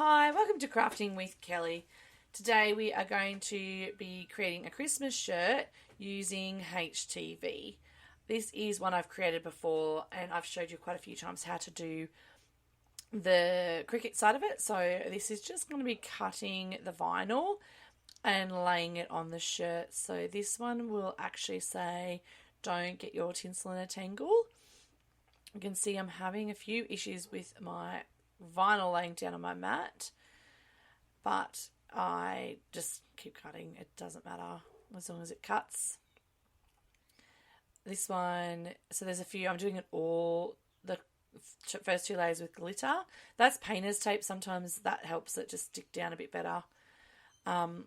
Hi, welcome to Crafting with Kelly. Today we are going to be creating a Christmas shirt using HTV. This is one I've created before and I've showed you quite a few times how to do the cricket side of it. So this is just going to be cutting the vinyl and laying it on the shirt. So this one will actually say, don't get your tinsel in a tangle. You can see I'm having a few issues with my vinyl laying down on my mat, but I just keep cutting. It doesn't matter as long as it cuts. This one, so there's a few, I'm doing it all, the first two layers with glitter. That's painter's tape. Sometimes that helps it just stick down a bit better. So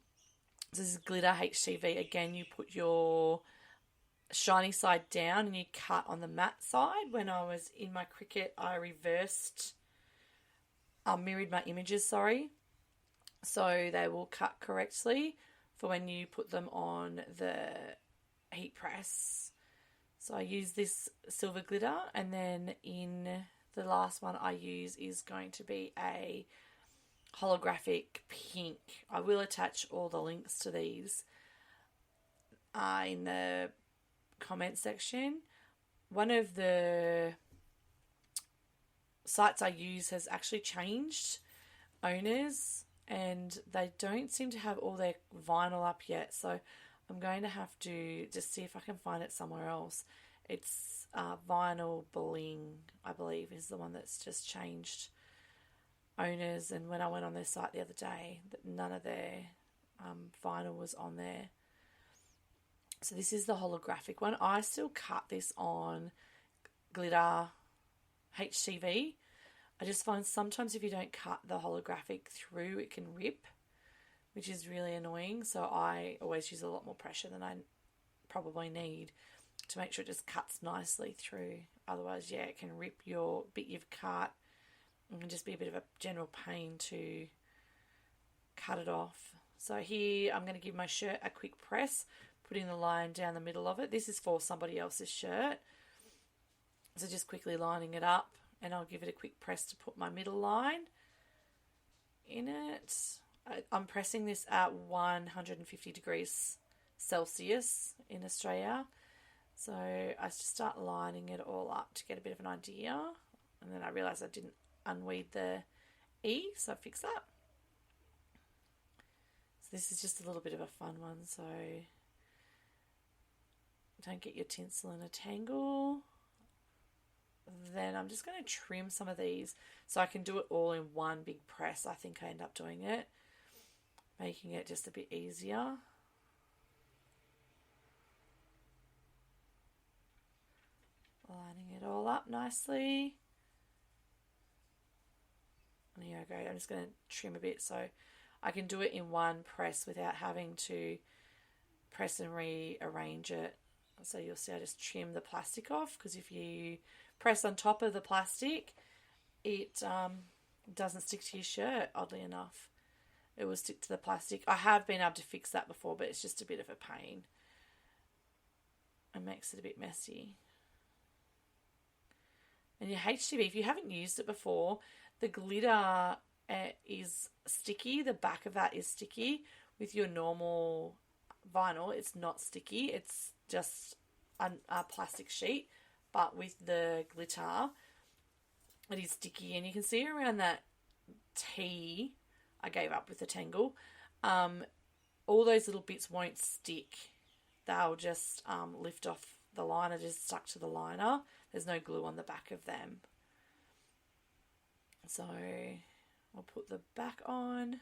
this is glitter HTV. Again, you put your shiny side down and you cut on the matte side. When I was in my Cricut, I mirrored my images, so they will cut correctly for when you put them on the heat press. So I use this silver glitter, and then in the last one I use is going to be a holographic pink. I will attach all the links to these in the comment section. One of the sites I use has actually changed owners and they don't seem to have all their vinyl up yet, so I'm going to have to just see if I can find it somewhere else. It's Vinyl Bling, I believe, is the one that's just changed owners, and when I went on their site the other day, none of their vinyl was on there. So this is the holographic one. I still cut this on glitter HTV. I just find sometimes if you don't cut the holographic through, it can rip, which is really annoying. So I always use a lot more pressure than I probably need to make sure it just cuts nicely through. Otherwise, yeah, it can rip your bit you've cut. It can just be a bit of a general pain to cut it off. So here I'm going to give my shirt a quick press, putting the line down the middle of it. This is for somebody else's shirt. So just quickly lining it up, and I'll give it a quick press to put my middle line in it. I'm pressing this at 150 degrees Celsius in Australia. So I just start lining it all up to get a bit of an idea. And then I realised I didn't unweed the E, so I fixed that. So this is just a little bit of a fun one. So don't get your tinsel in a tangle. Then I'm just going to trim some of these so I can do it all in one big press. I think I end up doing it, making it just a bit easier. Lining it all up nicely. And here I go. I'm just going to trim a bit so I can do it in one press without having to press and rearrange it. So you'll see I just trim the plastic off, because if you press on top of the plastic, it doesn't stick to your shirt, oddly enough. It will stick to the plastic. I have been able to fix that before, but it's just a bit of a pain. It makes it a bit messy. And your HTV, if you haven't used it before, the glitter is sticky. The back of that is sticky. With your normal vinyl, it's not sticky. It's just a plastic sheet. But with the glitter, it is sticky. And you can see around that T, I gave up with the tangle, all those little bits won't stick. They'll just lift off the liner, just stuck to the liner. There's no glue on the back of them. So I'll put the back on.